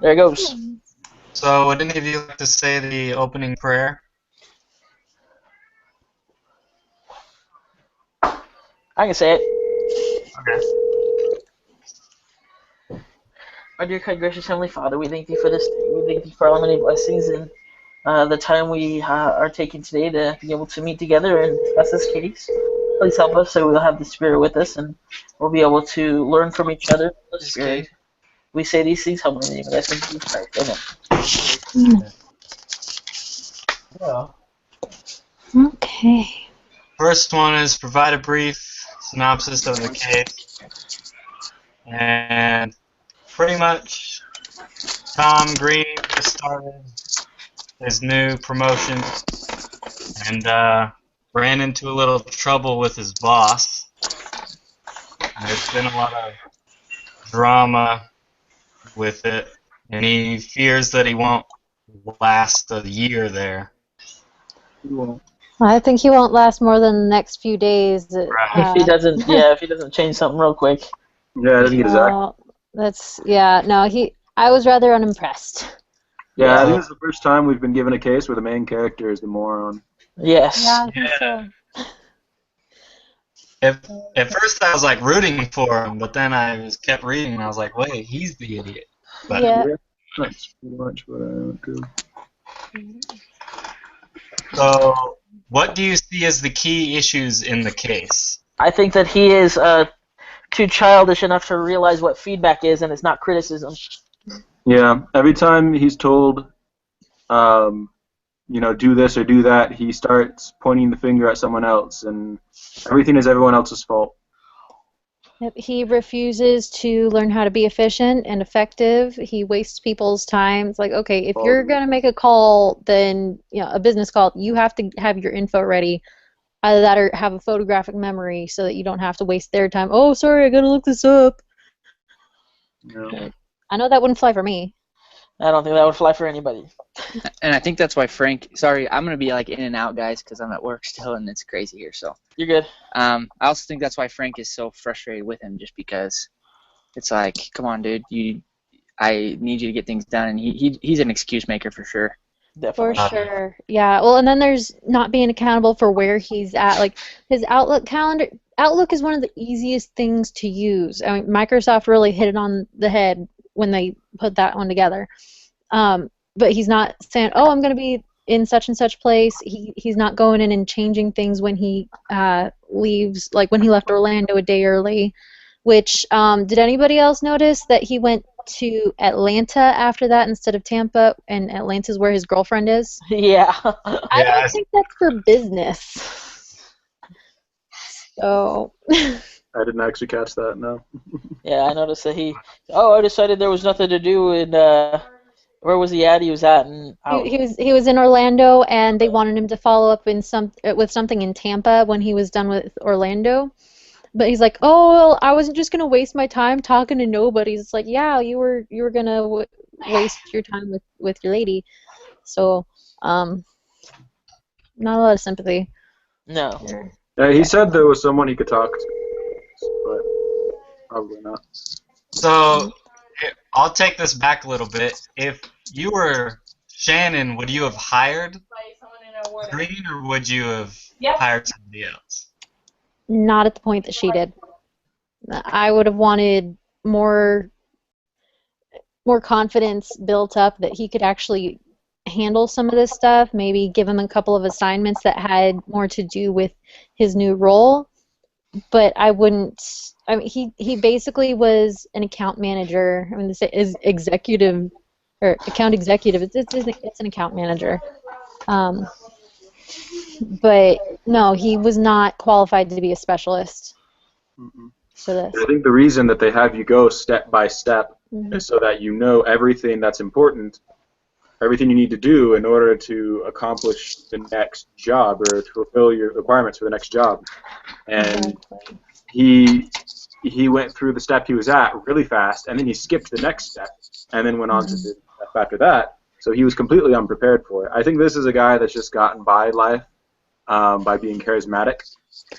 There it goes. So, would any of you like to say the opening prayer? I can say it. Okay. Our dear, kind, gracious Heavenly Father, we thank you for this day. We thank you for all many blessings and the time we are taking today to be able to meet together and discuss this case. Please help us so we'll have the Spirit with us and we'll be able to learn from each other. The Spirit. We say these things humbly in the name of Jesus Christ. Amen. Yeah. Okay. First one is provide a brief synopsis of the case. And pretty much Tom Green just started his new promotion and ran into a little trouble with his boss. And there's been a lot of drama with it, and he fears that he won't last a year there. I think he won't last more than the next few days. If he doesn't, if he doesn't change something real quick. Yeah, I didn't get his act. I was rather unimpressed. Yeah, I think it's the first time we've been given a case where the main character is the moron. Yes. Yeah, I think so. At first I was like rooting for him, but then I kept reading and I was like, wait, he's the idiot. But Yeah. That's pretty much what I would do. So, what do you see as the key issues in the case? I think that he is too childish enough to realize what feedback is, and it's not criticism. Yeah, every time he's told, do this or do that, he starts pointing the finger at someone else, and everything is everyone else's fault. Yep, he refuses to learn how to be efficient and effective. He wastes people's time. It's like, okay, if you're going to make a call, then, a business call, you have to have your info ready. Either that or have a photographic memory so that you don't have to waste their time. Oh, sorry, I got to look this up. Yeah. I know that wouldn't fly for me. I don't think that would fly for anybody. And I think that's why Frank. Sorry, I'm gonna be like in and out, guys, because I'm at work still, and it's crazy here. So you're good. I also think that's why Frank is so frustrated with him, just because it's like, come on, dude, I need you to get things done, and he's an excuse maker for sure. Definitely. For sure. Yeah. Well, and then there's not being accountable for where he's at. Like his Outlook calendar. Outlook is one of the easiest things to use. I mean, Microsoft really hit it on the head when they put that one together. But he's not saying, oh, I'm going to be in such and such place. He's not going in and changing things when he leaves, like when he left Orlando a day early. Which, did anybody else notice that he went to Atlanta after that instead of Tampa, and Atlanta's where his girlfriend is? Yeah. I don't think that's for business. So... I didn't actually catch that, no. Yeah, I noticed that I decided there was nothing to do in, where was he at? He was at he was in Orlando, and they wanted him to follow up with something in Tampa when he was done with Orlando. But he's like, oh, well, I wasn't just gonna waste my time talking to nobody. It's like, yeah, you were gonna waste your time with your lady. So, not a lot of sympathy. No. He said there was someone he could talk to, but probably not. So, I'll take this back a little bit. If you were Shannon, would you have hired Green, or would you have hired somebody else? Not at the point that she did. I would have wanted more confidence built up that he could actually handle some of this stuff, maybe give him a couple of assignments that had more to do with his new role. But I wouldn't. I mean, he basically was an account manager. I mean, this is executive or account executive. It's an account manager. But no, he was not qualified to be a specialist for this. I think the reason that they have you go step by step is so that you know everything that's important, everything you need to do in order to accomplish the next job or to fulfill your requirements for the next job. And he went through the step he was at really fast, and then he skipped the next step, and then went on to the step after that. So he was completely unprepared for it. I think this is a guy that's just gotten by life by being charismatic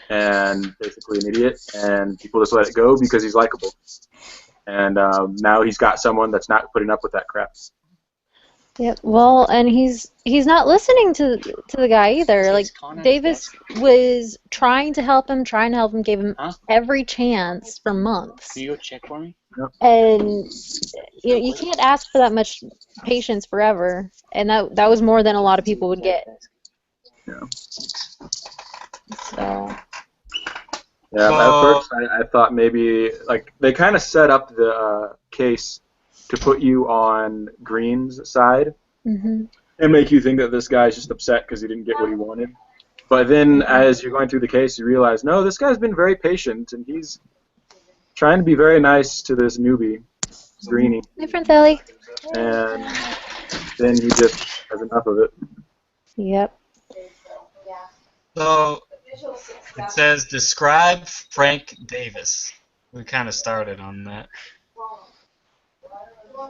and basically an idiot, and people just let it go because he's likable. and now he's got someone that's not putting up with that crap. Yep. Well, and he's not listening to the guy either. Like Davis was trying to help him, gave him every chance for months. Can you go check for me? And you can't ask for that much patience forever, and that was more than a lot of people would get. Yeah. So. Yeah, at first I thought maybe, like, they kind of set up the case to put you on Green's side Mm-hmm. and make you think that this guy's just upset because he didn't get what he wanted. But then as you're going through the case, you realize, no, this guy's been very patient, and he's trying to be very nice to this newbie, Greenie. Hey, friend Ellie. And then he just has enough of it. Yep. So it says, describe Frank Davis. We kind of started on that.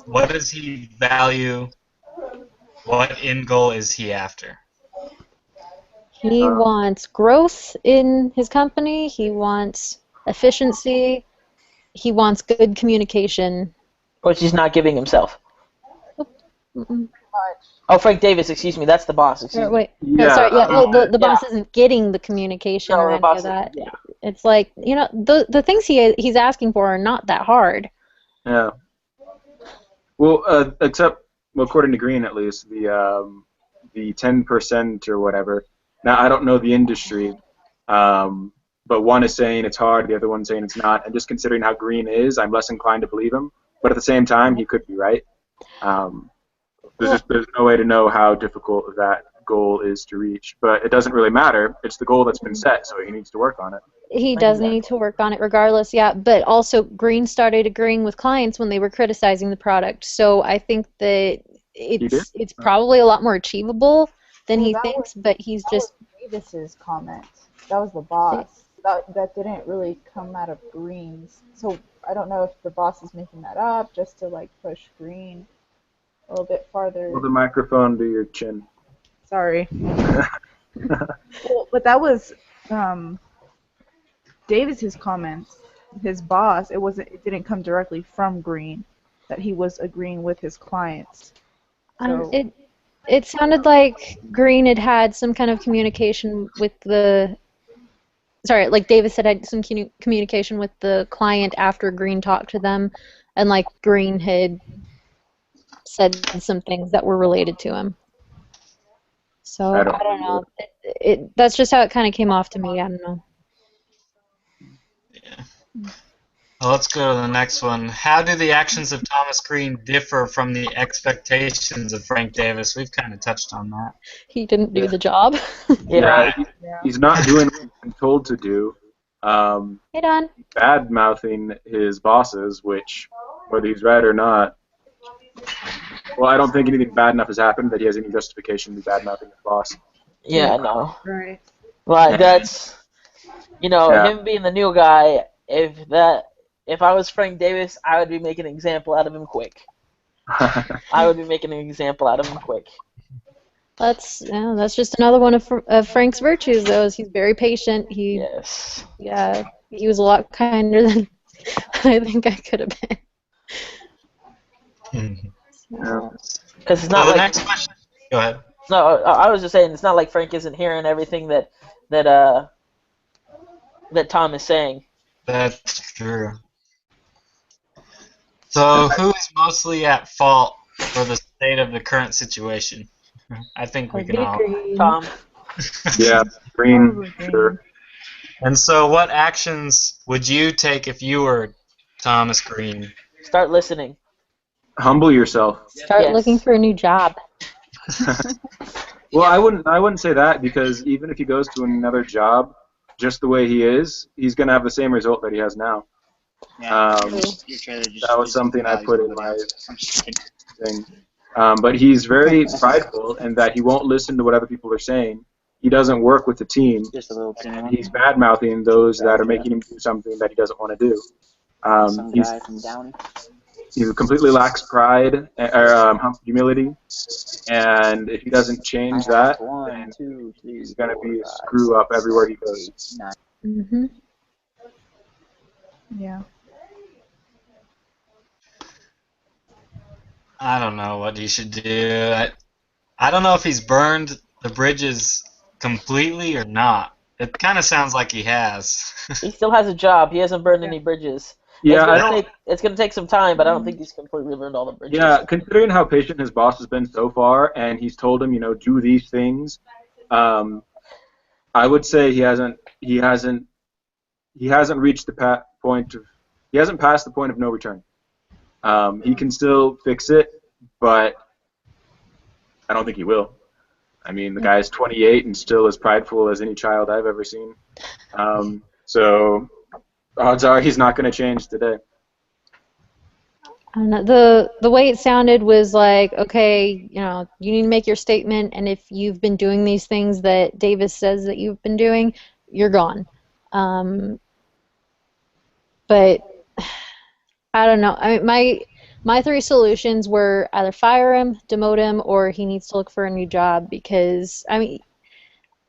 What does he value? What end goal is he after? He wants growth in his company. He wants efficiency. He wants good communication. Which he's not giving himself. Mm-mm. Oh, Frank Davis, excuse me, that's the boss. Excuse me. Wait. No, Yeah, sorry. Yeah. No, the boss yeah. isn't getting the communication No, or the any boss of that. isn't, yeah. It's like, the things he's asking for are not that hard. Yeah. Well, except, well, according to Green at least, the 10% or whatever. Now I don't know the industry, but one is saying it's hard, the other one's saying it's not. And just considering how Green is, I'm less inclined to believe him. But at the same time, he could be right. There's no way to know how difficult that goal is to reach. But it doesn't really matter. It's the goal that's been set, so he needs to work on it. He does need to work on it regardless, yeah. But also, Green started agreeing with clients when they were criticizing the product. So I think that it's probably a lot more achievable than he thinks, but he's just... Davis's comment. That was the boss. That didn't really come out of Green's. So I don't know if the boss is making that up just to, like, push Green a little bit farther. Hold the microphone to your chin. Sorry. Well, but that was Davis's comments. His boss. It didn't come directly from Green. That he was agreeing with his clients. So, It sounded like Green had some kind of communication with the... Sorry, like Davis had some communication with the client after Green talked to them, and like Green had said some things that were related to him. So I don't know. That's just how it kind of came off to me. I don't know. Yeah. Well, let's go to the next one. How do the actions of Thomas Green differ from the expectations of Frank Davis? We've kind of touched on that. He didn't do the job. Yeah. He's not doing what he's been told to do. Hey, Don. Bad-mouthing his bosses, which, whether he's right or not, well, I don't think anything bad enough has happened that he has any justification to be bad-mouthing his boss. Yeah, no. right. But that's, him being the new guy, if I was Frank Davis, I would be making an example out of him quick. That's just another one of Frank's virtues, though. Is he's very patient. Yes. Yeah, he was a lot kinder than I think I could have been. Because it's not the like... next question. Go ahead. No, I was just saying, it's not like Frank isn't hearing everything that Tom is saying. That's true. So, who is mostly at fault for the state of the current situation? I think we can all. Tom. Yeah, Green, sure. And so, what actions would you take if you were Thomas Green? Start listening. Humble yourself. Start looking for a new job. Well, I wouldn't say that, because even if he goes to another job, just the way he is, he's going to have the same result that he has now. That was something I put in my thing. But he's very prideful in that he won't listen to what other people are saying. He doesn't work with the team. And he's bad-mouthing those that are making him do something that he doesn't want to do. He completely lacks pride or humility, and if he doesn't change that, then he's going to be a screw-up everywhere he goes. Mm-hmm. Yeah. I don't know what he should do. I don't know if he's burned the bridges completely or not. It kind of sounds like he has. He still has a job. He hasn't burned any bridges. Yeah, I don't. It's gonna take some time, but I don't think he's completely burned all the bridges. Yeah, considering how patient his boss has been so far, and he's told him, do these things, I would say he hasn't reached the point of he hasn't passed the point of no return. He can still fix it, but I don't think he will. I mean, the guy's 28 and still as prideful as any child I've ever seen. So odds are he's not going to change today. I don't know. The way it sounded was like, okay, you need to make your statement, and if you've been doing these things that Davis says that you've been doing, you're gone. But I don't know. I mean, my three solutions were either fire him, demote him, or he needs to look for a new job because, I mean,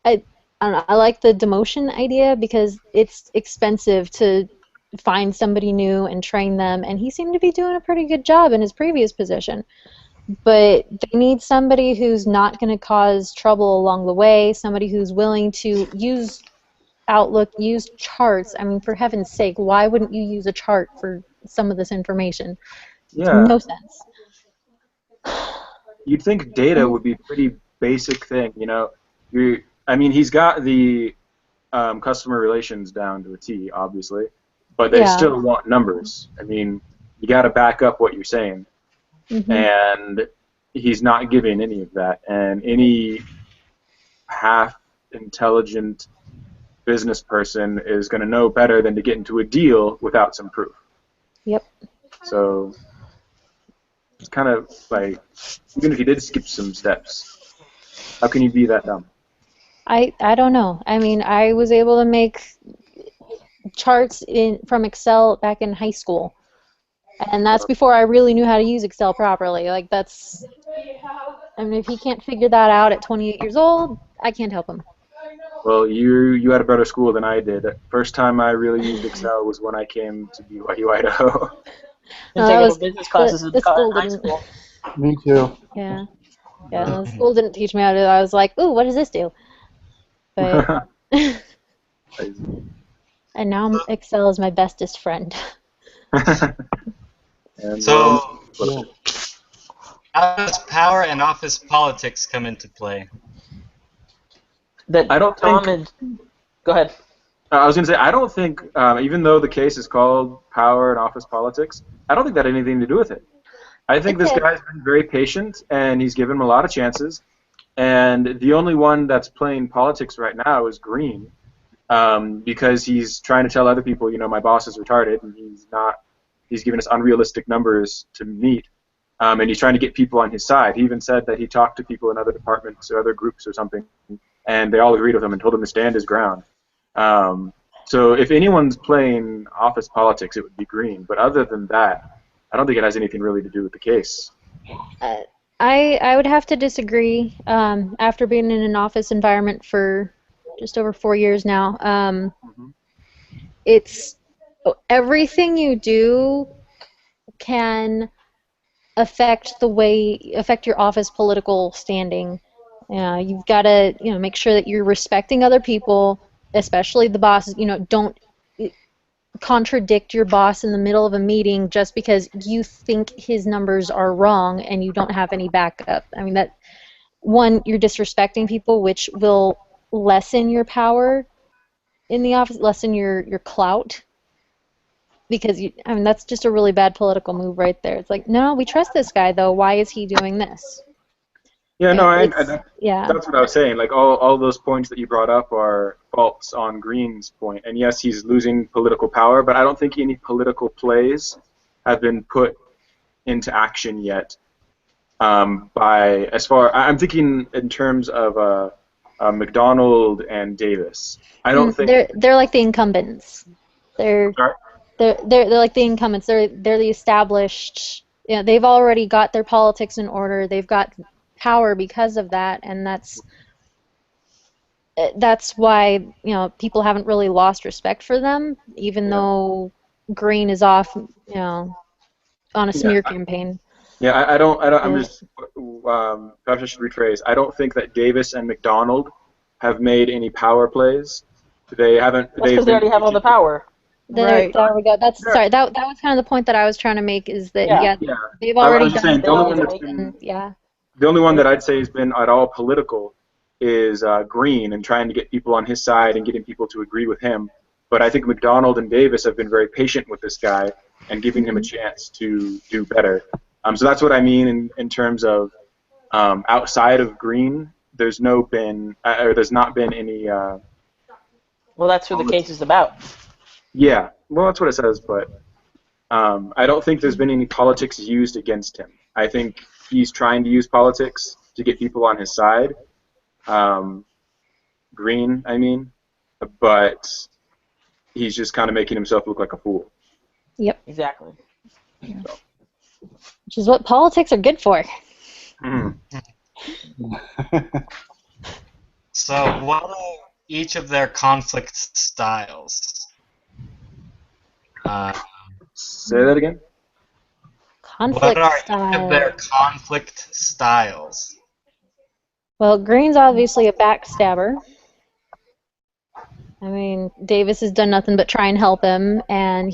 I don't know. I like the demotion idea because it's expensive to find somebody new and train them, and he seemed to be doing a pretty good job in his previous position. But they need somebody who's not going to cause trouble along the way, somebody who's willing to use Outlook, use charts. I mean, for heaven's sake, why wouldn't you use a chart for some of this information? Yeah. Makes no sense. You'd think data would be a pretty basic thing, I mean, he's got the customer relations down to a T, obviously, but they still want numbers. I mean, you got to back up what you're saying, and he's not giving any of that. And any half-intelligent business person is going to know better than to get into a deal without some proof. Yep. So it's kind of like, even if you did skip some steps, how can you be that dumb? I don't know. I mean, I was able to make charts from Excel back in high school, and that's before I really knew how to use Excel properly. Like, that's, I mean, if he can't figure that out at 28 years old, I can't help him. Well, you had a better school than I did. First time I really used Excel was when I came to BYU, Idaho. Business classes in high school. Me too. Yeah. Yeah, the school didn't teach me how to do it. I was like, ooh, what does this do? But and now Excel is my bestest friend. And, So, how does power and office politics come into play? I don't Tom think. Go ahead. I was going to say, I don't think, even though the case is called Power and Office Politics, I don't think that had anything to do with it. I think this guy's been very patient, and he's given him a lot of chances. And the only one that's playing politics right now is Green, because he's trying to tell other people, my boss is retarded, and he's giving us unrealistic numbers to meet. And he's trying to get people on his side. He even said that he talked to people in other departments or other groups or something, and they all agreed with him and told him to stand his ground. So if anyone's playing office politics, it would be Green. But other than that, I don't think it has anything really to do with the case. I would have to disagree. After being in an office environment for just over 4 years now, it's everything you do can affect your office political standing. You've got to make sure that you're respecting other people, especially the bosses. Don't contradict your boss in the middle of a meeting just because you think his numbers are wrong and you don't have any backup. I mean, that one, you're disrespecting people, which will lessen your power in the office, lessen your clout, because that's just a really bad political move right there. It's like, no, we trust this guy though. Why is he doing this? Yeah, no, yeah. That's what I was saying. Like, all those points that you brought up are faults on Green's point. And yes, he's losing political power, but I don't think any political plays have been put into action yet. I'm thinking in terms of McDonald and Davis. I don't think they're like the incumbents. They're like the incumbents. They're the established. They've already got their politics in order. They've got power because of that, and that's why people haven't really lost respect for them, even though Green is off on a smear campaign. Yeah, I'm just, perhaps I should rephrase. I don't think that Davis and McDonald have made any power plays. They haven't, That's they've because they been already have all the patient. power. Right. There we go. That's Yeah, sorry. That was kind of the point that I was trying to make is that Yeah. yeah, yeah. they've I already was just done saying, They the only one already that's things make. been, and yeah. the only one that I'd say has been at all political is Green and trying to get people on his side and getting people to agree with him. But I think McDonald and Davis have been very patient with this guy and giving him a chance to do better. So that's what I mean in terms of outside of Green, there's not been any Well, that's who the case politics. is about. Yeah, well, that's what it says, but I don't think there's been any politics used against him. I think he's trying to use politics to get people on his side. Um, Green, I mean, but he's just kind of making himself look like a fool. Yep. Exactly. So. Which is what politics are good for. Mhm. So, what are each of their conflict styles? Say that again. What Conflict are each of their style. conflict styles? Well, Green's obviously a backstabber. I mean, Davis has done nothing but try and help him, and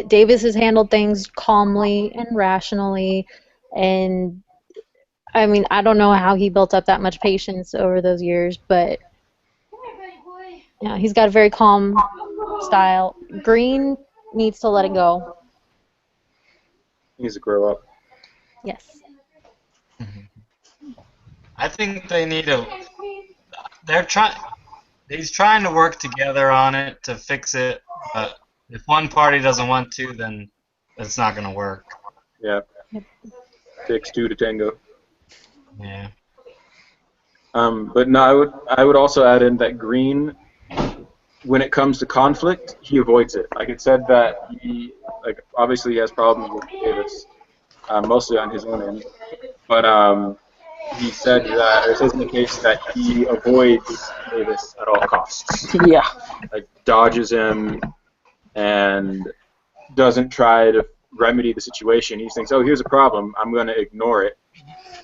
Davis has handled things calmly and rationally, and I mean, I don't know how he built up that much patience over those years, but yeah, he's got a very calm style. Green needs to let it go. He needs to grow up. Yes. I think they need to. They're trying. He's trying to work together on it to fix it, but if one party doesn't want to, then it's not going to work. Yeah. Takes two to tango. Yeah. But no, I would also add in that Green, when it comes to conflict, he avoids it. Like it said that obviously he has problems with Davis, mostly on his own end. But he said that, or it says in the case that he avoids Davis at all costs. Yeah. Like dodges him and doesn't try to remedy the situation. He thinks, oh, here's a problem. I'm going to ignore it,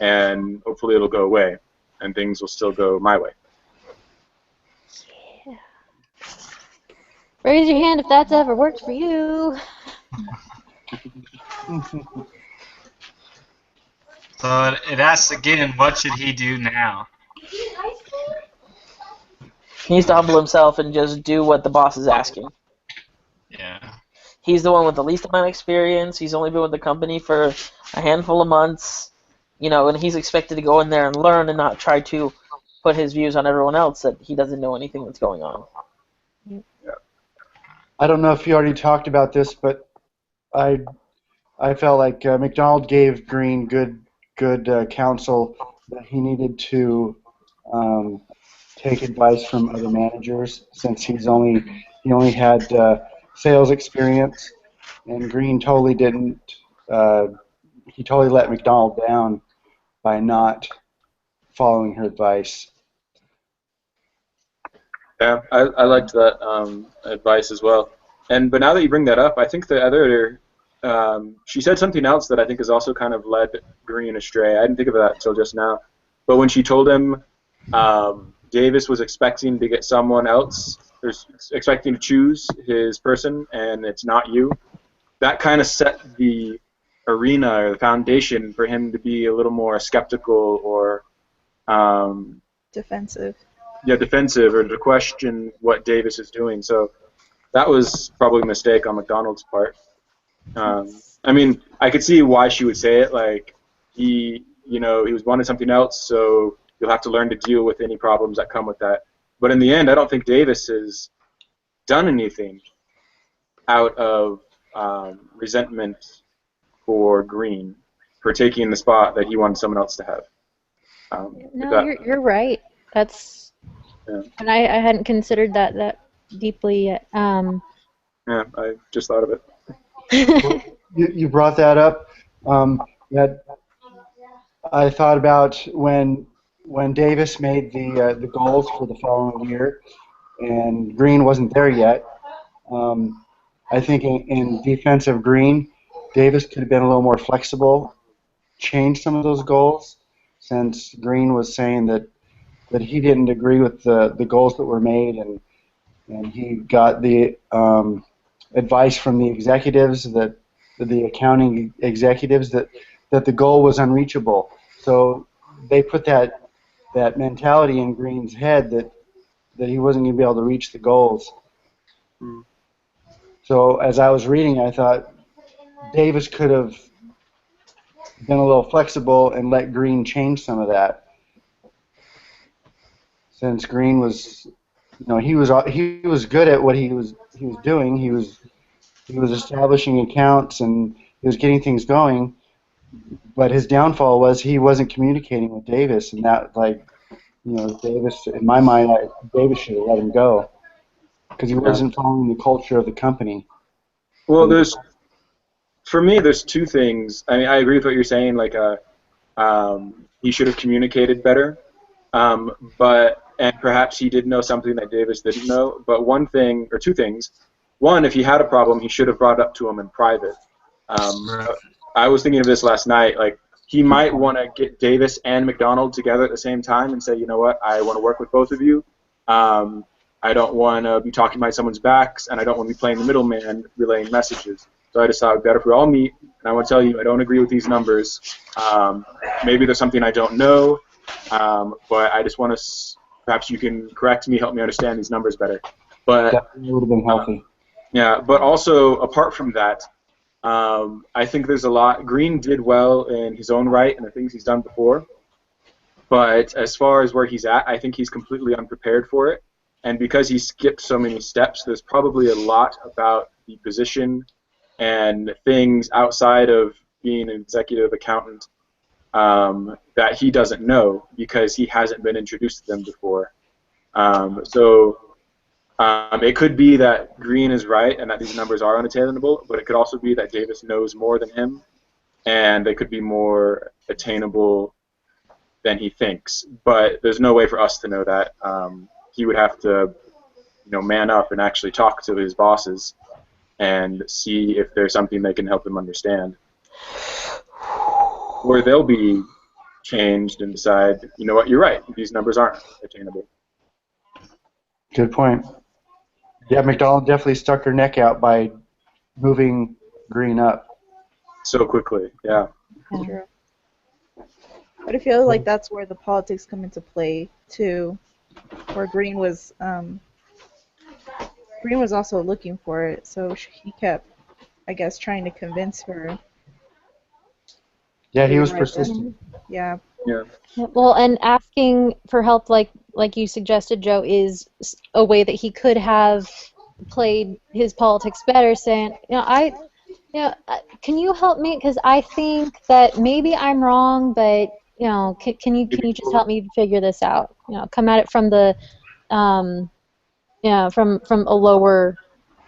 and hopefully it'll go away, and things will still go my way. Yeah. Raise your hand if that's ever worked for you. So it asks again, what should he do now? He needs to humble himself and just do what the boss is asking. Yeah. He's the one with the least amount of experience. He's only been with the company for a handful of months, and he's expected to go in there and learn and not try to put his views on everyone else that he doesn't know anything that's going on. I don't know if you already talked about this, but I felt like McDonald gave Green good counsel that he needed to take advice from other managers since he only had sales experience, and Green totally didn't. He totally let McDonald down by not following her advice. Yeah, I liked that advice as well. But now that you bring that up, I think the other she said something else that I think has also kind of led Green astray. I didn't think of that until just now. But when she told him Davis was expecting to get someone else, or expecting to choose his person, and it's not you, that kind of set the arena or the foundation for him to be a little more skeptical or Defensive. yeah, defensive, or to question what Davis is doing. So that was probably a mistake on McDonald's part. I mean, I could see why she would say it. Like he was wanting something else, so you'll have to learn to deal with any problems that come with that. But in the end, I don't think Davis has done anything out of resentment for Green for taking the spot that he wanted someone else to have. No, you're right. That's, Yeah. and I hadn't considered that deeply yet. Yeah, I just thought of it. You brought that up. That I thought about when Davis made the goals for the following year, and Green wasn't there yet. I think in defense of Green, Davis could have been a little more flexible change some of those goals, since Green was saying that he didn't agree with the goals that were made, and he got the advice from the executives, that the accounting executives, that the goal was unreachable. So they put that mentality in Green's head that he wasn't going to be able to reach the goals. So as I was reading, I thought Davis could have been a little flexible and let Green change some of that, since Green was, he was good at what he was doing. He was establishing accounts, and he was getting things going. But his downfall was he wasn't communicating with Davis, and that, Davis, in my mind, Davis should have let him go, because he wasn't following the culture of the company. Well, for me, there's two things. I mean, I agree with what you're saying. Like, he should have communicated better, and perhaps he did know something that Davis didn't know. But one thing, or two things. One, if he had a problem, he should have brought it up to him in private. I was thinking of this last night. Like, he might want to get Davis and McDonald together at the same time and say, you know what, I want to work with both of you. I don't want to be talking behind someone's backs, and I don't want to be playing the middleman relaying messages. So I decided better if we all meet, and I want to tell you I don't agree with these numbers. Maybe there's something I don't know, but I just want to, perhaps you can correct me, help me understand these numbers better. But that would have been healthy. Yeah, but also, apart from that, I think there's a lot. Green did well in his own right and the things he's done before, but as far as where he's at, I think he's completely unprepared for it. And because he skipped so many steps, there's probably a lot about the position and things outside of being an executive accountant that he doesn't know, because he hasn't been introduced to them before. It could be that Green is right and that these numbers are unattainable, but it could also be that Davis knows more than him, and they could be more attainable than he thinks. But there's no way for us to know that. He would have to, man up and actually talk to his bosses and see if there's something they can help him understand. Or they'll be changed and decide, you know what, you're right, these numbers aren't attainable. Good point. Yeah, McDonald definitely stuck her neck out by moving Green up so quickly. Yeah. True. But I feel like that's where the politics come into play too, where Green was also looking for it, so he kept, I guess, trying to convince her. Yeah, he was persistent. Yeah. Yeah. Well, and asking for help, like you suggested, Joe, is a way that he could have played his politics better, saying, can you help me? Because I think that maybe I'm wrong, but can you just help me figure this out? Come at it from the from a lower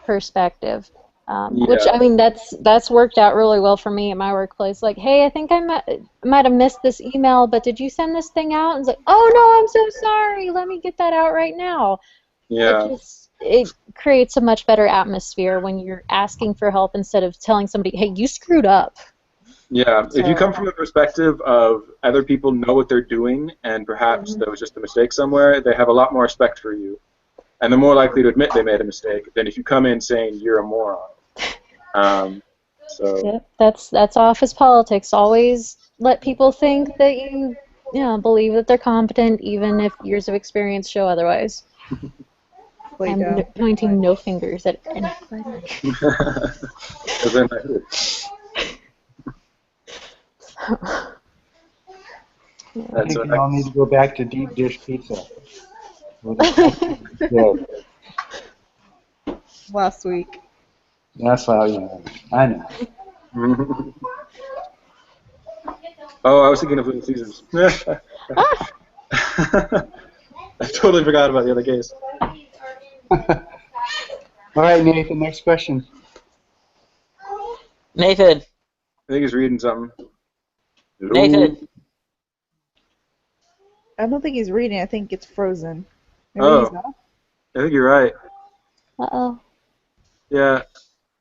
perspective. Which, I mean, that's worked out really well for me at my workplace. Like, hey, I think I might have missed this email, but did you send this thing out? And it's like, oh no, I'm so sorry. Let me get that out right now. Yeah. It creates a much better atmosphere when you're asking for help instead of telling somebody, hey, you screwed up. Yeah, if you come from the perspective of other people know what they're doing and perhaps there was just a mistake somewhere, they have a lot more respect for you. And they're more likely to admit they made a mistake than if you come in saying you're a moron. Yep, that's office politics. Always let people think that you believe that they're competent, even if years of experience show otherwise. I'm pointing no fingers at anybody. I think we all need to go back to deep dish pizza. Last week. That's how I know. Oh, I was thinking of Little Caesars. I totally forgot about the other case. All right, Nathan, next question. Nathan. I think he's reading something. Nathan. I don't think he's reading. I think it's frozen. Maybe he's not. I think you're right. Uh-oh. Yeah.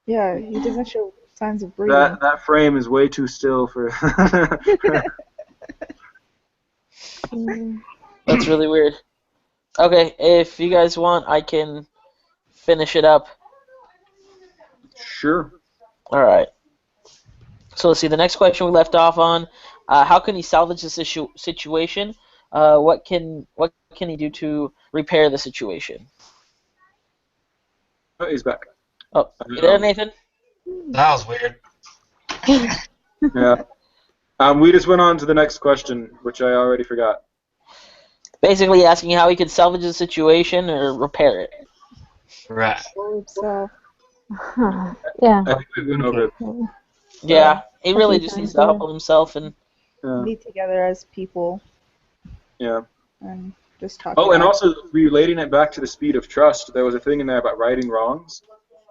Yeah, he doesn't show Signs of breathing. That frame is way too still for. That's really weird. Okay, if you guys want, I can finish it up. Sure. All right. So let's see. The next question we left off on: how can he salvage the situation? What can he do to repair the situation? Oh, he's back. Oh, you there, Nathan? That was weird. Yeah. We just went on to the next question, which I already forgot. Basically asking how he could salvage the situation or repair it. Right. So, Yeah. I think we went over it. Yeah, he really Okay, just needs to sounds help himself and. be together as people Yeah. and just talk. Oh, it and out. also relating it back to the speed of trust, there was a thing in there about righting wrongs.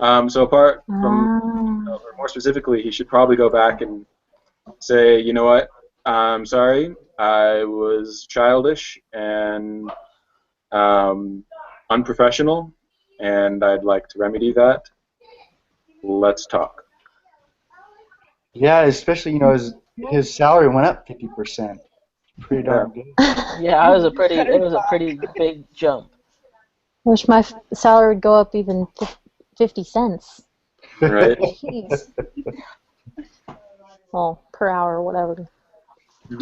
So apart from, or more specifically, he should probably go back and say, you know what, I'm sorry, I was childish and unprofessional, and I'd like to remedy that. Let's talk. Yeah, especially his salary went up 50%. Pretty darn good. Yeah, it was a pretty big jump. Wish my salary would go up even 50 cents. Right. Jeez. Well, per hour or whatever. You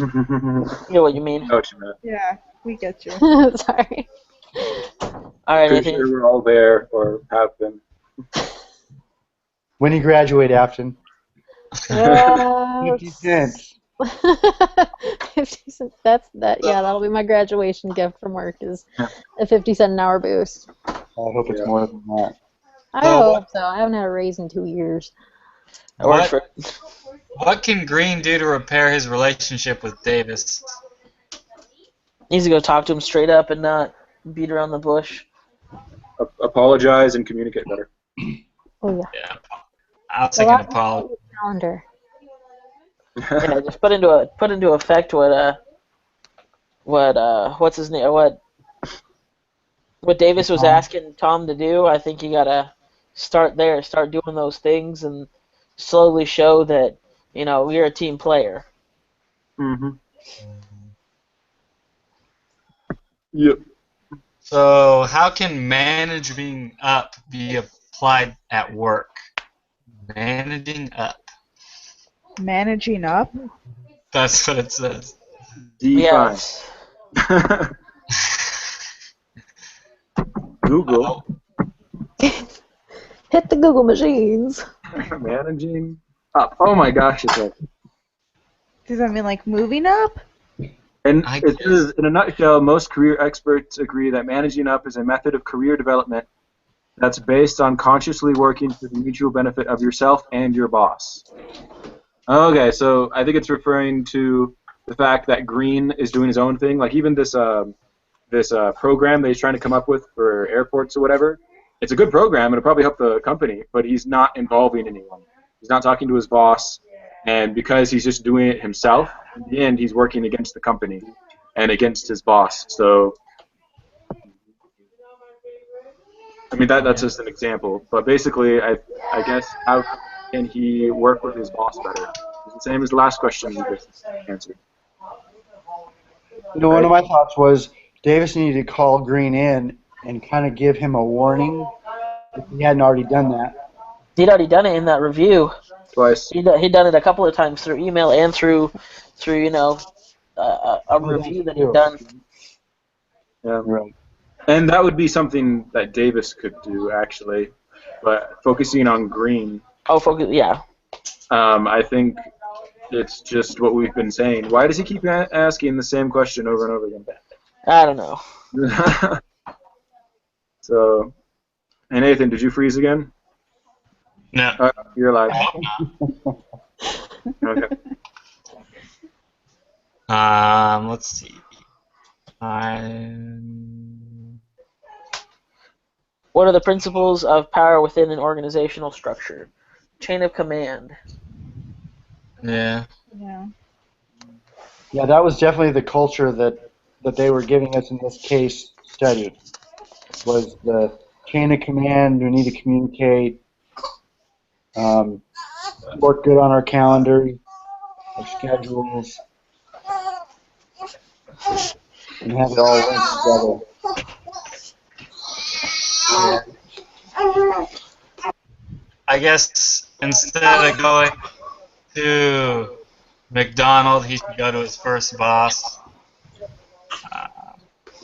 know what you mean. know what you meant. Yeah, we get you. Sorry. All right, Pretty Nathan. sure we're all there or have been. When you graduate, Afton, 50 cents. 50 cents. That'll be my graduation gift from work is a 50-cent an hour boost. I hope it's more than that. I hope so. I haven't had a raise in 2 years. What can Green do to repair his relationship with Davis? Needs to go talk to him straight up and not beat around the bush. Apologize and communicate better. Oh yeah. Yeah. I'll take an apology. Calendar. Yeah, just put into effect what's his name? What Davis was asking Tom to do. I think you gotta start there, start doing those things, and slowly show that you're a team player. Mm-hmm. Yep. So how can managing up be applied at work? Managing up. Managing up? That's what it says. Define. Yes. Google. Hit the Google machines. Managing up. Oh my gosh, it's like. Does that mean like moving up? And I it guess. says, in a nutshell, most career experts agree that managing up is a method of career development that's based on consciously working for the mutual benefit of yourself and your boss. Okay, so I think it's referring to the fact that Green is doing his own thing. Like even this program that he's trying to come up with for airports or whatever, it's a good program. It'll probably help the company, but he's not involving anyone. He's not talking to his boss, and because he's just doing it himself, in the end, he's working against the company and against his boss. So, I mean, that's just an example. But basically, I guess, how can he work with his boss better? It's the same as the last question you just answered. One of my thoughts was Davis needed to call Green in and kind of give him a warning if he hadn't already done that. He'd already done it in that review. Twice. He'd done it a couple of times through email and through a review that he'd done. Yeah. Right. And that would be something that Davis could do, actually. But focusing on Green, Oh, focus. Yeah. I think it's just what we've been saying. Why does he keep asking the same question over and over again? I don't know. So, hey Nathan, did you freeze again? No. You're alive. I hope not. Okay. Let's see. What are the principles of power within an organizational structure? Chain of command. Yeah. Yeah. Yeah, that was definitely the culture that they were giving us in this case study. Was the chain of command, we need to communicate. work good on our calendars, our schedules, and have it all linked together. I guess instead of going to McDonald, he should go to his first boss.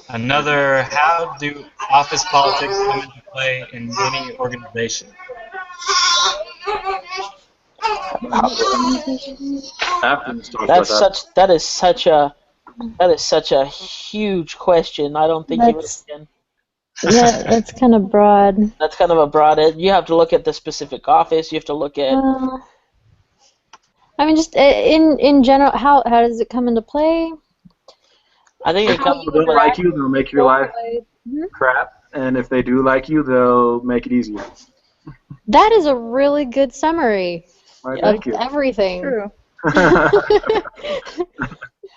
How do office politics come into play in any organization? Athens talked about that. That is such a huge question. I don't think you That's can. that's kind of broad. That's kind of a broad. You have to look at the specific office. You have to look at. I mean, just in general, how does it come into play? I think it If comes. people don't like you, they'll make your life Mhm. crap, and if they do like you, they'll make it easier. That is a really good summary Why, of thank you. everything. True.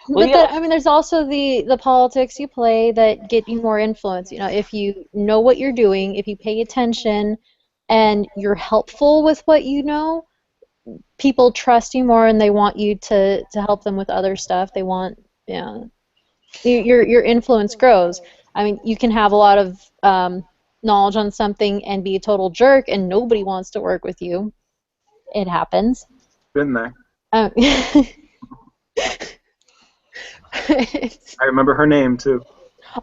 Well, But I mean, there's also the politics you play that get you more influence. You know, if you know what you're doing, if you pay attention, and you're helpful with what you know, people trust you more, and they want you to help them with other stuff. They want, your influence grows. I mean, you can have a lot of knowledge on something and be a total jerk, and nobody wants to work with you. It happens. Been there. Um, I remember her name too.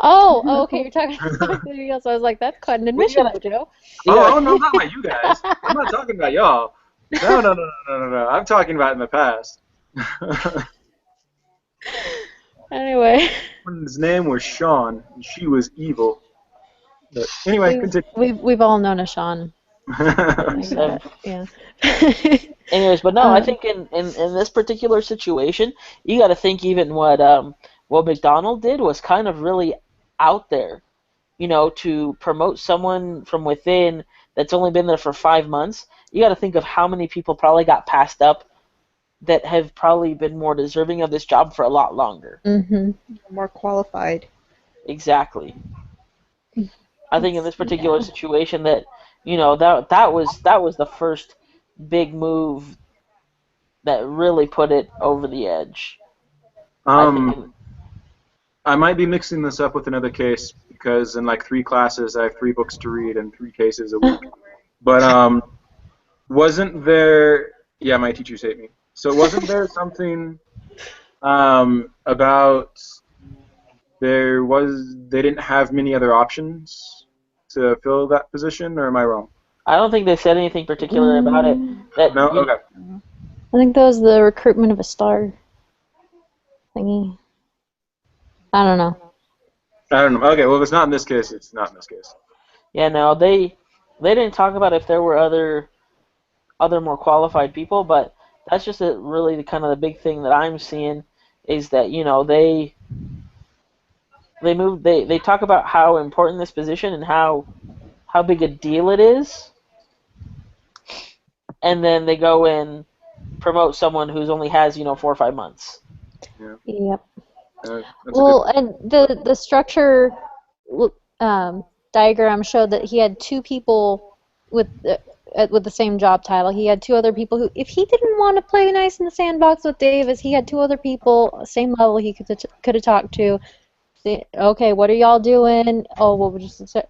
Okay, you're talking about somebody else. I was like, that's quite an admission, Joe. Oh, no, not about you guys. I'm not talking about y'all. No. I'm talking about in the past. Anyway. His name was Sean, and she was evil. But anyway, continue. We've all known a Sean. Yeah. Anyways, but no, I think in this particular situation, you got to think even what McDonald did was kind of really out there, to promote someone from within that's only been there for 5 months. You got to think of how many people probably got passed up that have probably been more deserving of this job for a lot longer. Mm-hmm. More qualified. Exactly. I think in this particular situation that that was the first big move that really put it over the edge. I might be mixing this up with another case because in like 3 classes I have 3 books to read and 3 cases a week. But wasn't there? Yeah, my teachers hate me. So wasn't there something about they didn't have many other options to fill that position, or am I wrong? I don't think they said anything particular about it. No? Okay. I think that was the recruitment of a star thingy. I don't know. Okay, well, if it's not in this case, it's not in this case. Yeah, no, they didn't talk about if there were other more qualified people, but that's just really the kind of the big thing that I'm seeing is that they talk about how important this position and how big a deal it is, and then they go and promote someone who's only has 4 or 5 months. Yeah. Yep. Well, and the structure diagram showed that he had 2 people with the same job title. He had 2 other people who, if he didn't want to play nice in the sandbox with Davis, he had 2 other people, same level he could have talked to. Say, okay, what are y'all doing? Oh, what would you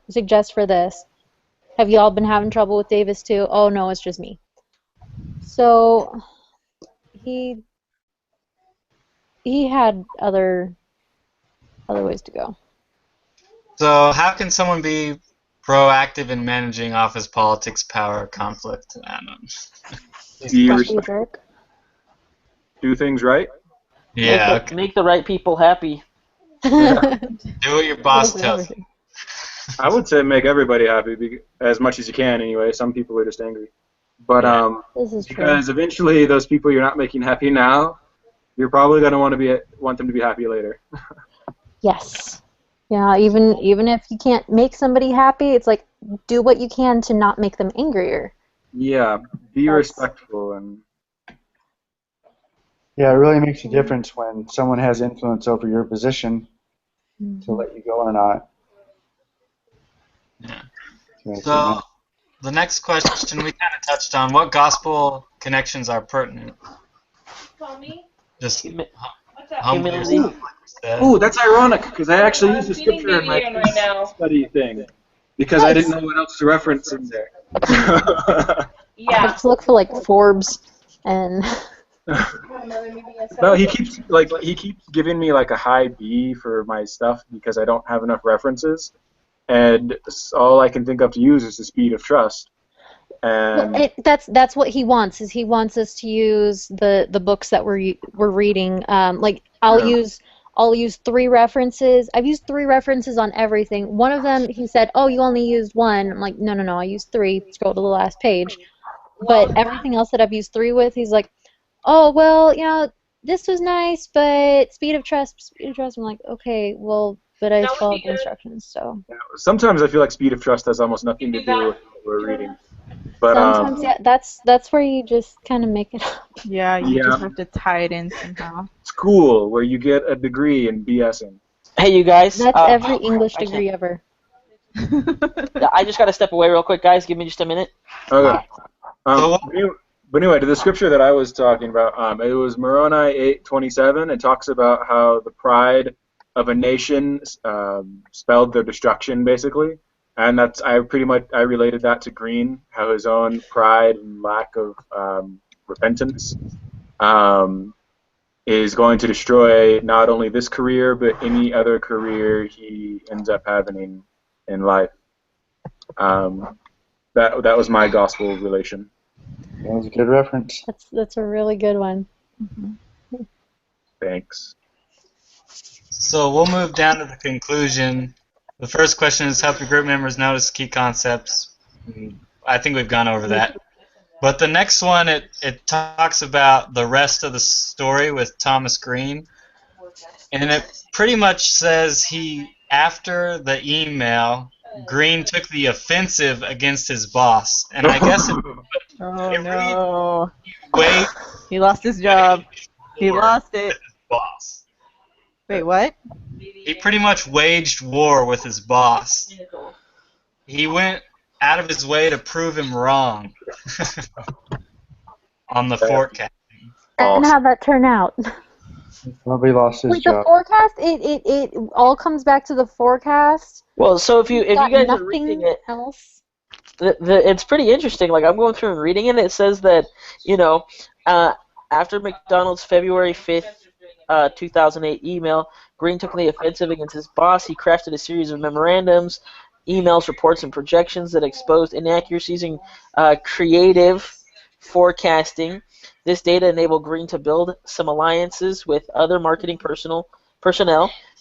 suggest for this? Have y'all been having trouble with Davis too? Oh, no, it's just me. So he had other ways to go. So how can someone be proactive in managing office politics, power, conflict? I don't know. Do things right. Yeah. Make the right people happy. Do what your boss tells you. I would say make everybody happy as much as you can anyway. Some people are just angry. But this is because true. eventually those people you're not making happy now, you're probably going to want them to be happy later. Yes. Yeah, even if you can't make somebody happy, it's like do what you can to not make them angrier. Yeah, be respectful and. Yeah, it really makes a difference when someone has influence over your position to let you go or not. Yeah. So the next question we kind of touched on: what gospel connections are pertinent. Just Humi- humble humility. yourself, like you said. Ooh, that's ironic because I actually used the scripture in my peace study thing because I didn't know what else to reference in there. I have to look for like Forbes and No, he keeps giving me like a high B for my stuff because I don't have enough references, and all I can think of to use is the speed of trust. And that's what he wants. Is he wants us to use the books that we're reading. Like I'll use 3 references. I've used 3 references on everything. One of them he said, "Oh, you only used 1." I'm like, no, I used 3. Scroll to the last page. But everything else that I've used 3 with, he's like, "Oh, well, this was nice, but speed of trust. I'm like, okay, well, but I followed the instructions, so. sometimes I feel like speed of trust has almost nothing to do with what we're reading. But Sometimes, yeah, that's where you just kind of make it up. Yeah, you Yeah. just have to tie it in somehow. school where you get a degree in BSing. Hey, you guys. That's every English I can't- degree ever. I just gotta step away real quick, guys. Give me just a minute. Okay. So- But anyway, to the scripture that I was talking about, it was Moroni 8:27. It talks about how the pride of a nation spelled their destruction, basically, and I related that to Green, how his own pride and lack of repentance is going to destroy not only this career but any other career he ends up having in life. That was my gospel relation. That was a good reference. That's a really good one. Thanks. So we'll move down to the conclusion. The first question is help your group members notice key concepts. I think we've gone over that. But the next one, it talks about the rest of the story with Thomas Green. And it pretty much says after the email, Green took the offensive against his boss. And I guess Oh It no. waged He lost his job. He war lost with it. his boss. Wait, what? He pretty much waged war with his boss. He went out of his way to prove him wrong on the forecast. And how'd that turn out? Nobody lost his Wait, the job. forecast? It all comes back to the forecast? Well, so if you Got guys are nothing reading it, else? it's pretty interesting. Like, I'm going through and reading it. It says that, after McDonald's February 5th, 2008 email, Green took the offensive against his boss. He crafted a series of memorandums, emails, reports, and projections that exposed inaccuracies in creative forecasting. This data enabled Green to build some alliances with other marketing personnel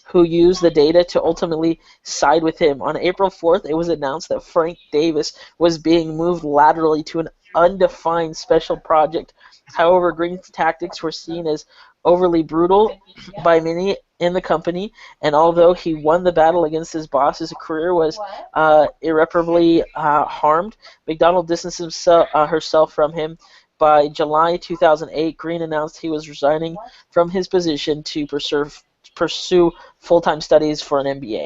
who used the data to ultimately side with him. On April 4th, it was announced that Frank Davis was being moved laterally to an undefined special project. However, Green's tactics were seen as overly brutal by many in the company, and although he won the battle against his boss, his career was irreparably harmed. McDonald distanced herself from him. By July 2008, Green announced he was resigning from his position to pursue full-time studies for an MBA.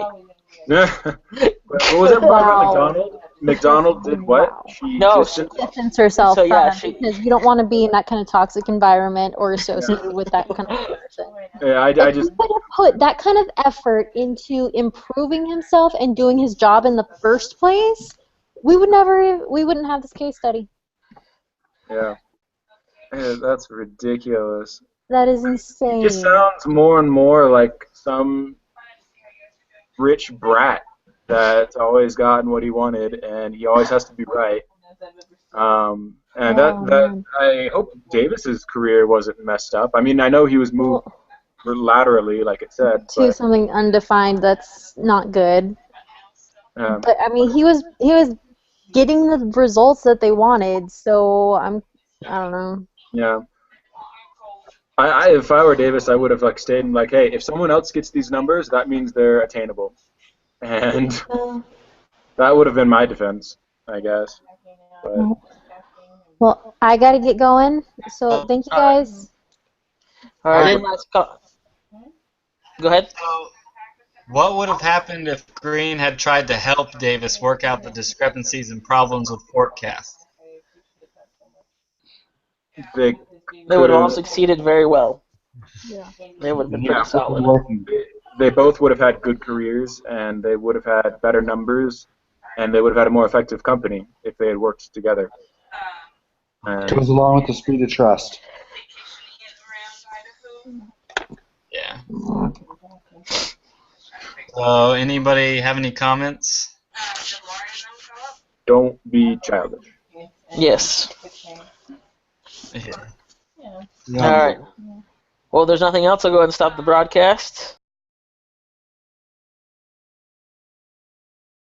What was that part about McDonald? McDonald did what? Wow. She No, Distance herself So, yeah, from him because you don't want to be in that kind of toxic environment or associated with that kind of person. yeah, I If just he could have put that kind of effort into improving himself and doing his job in the first place, we wouldn't have this case study. yeah. That's ridiculous. That is insane. It just sounds more and more like some rich brat that's always gotten what he wanted, and he always has to be right. And man. I hope Davis's career wasn't messed up. I mean, I know he was moved laterally, like it said, To but something undefined that's not good. But I mean, he was getting the results that they wanted, so I don't know. yeah. If I were Davis, I would have stayed and hey, if someone else gets these numbers, that means they're attainable, and that would have been my defense, I guess. But, Well, I gotta get going, so thank you guys. All right, then let's go. Go ahead. So, what would have happened if Green had tried to help Davis work out the discrepancies and problems with forecast? They They would have all could've- succeeded very well. Yeah. They would have been Yeah, pretty solid. they both would have had good careers, and they would have had better numbers, and they would have had a more effective company if they had worked together. And Goes along with the speed of trust. Yeah. So, anybody have any comments? don't be childish. Yes. Yeah. All right. Well, there's nothing else. I'll go ahead and stop the broadcast.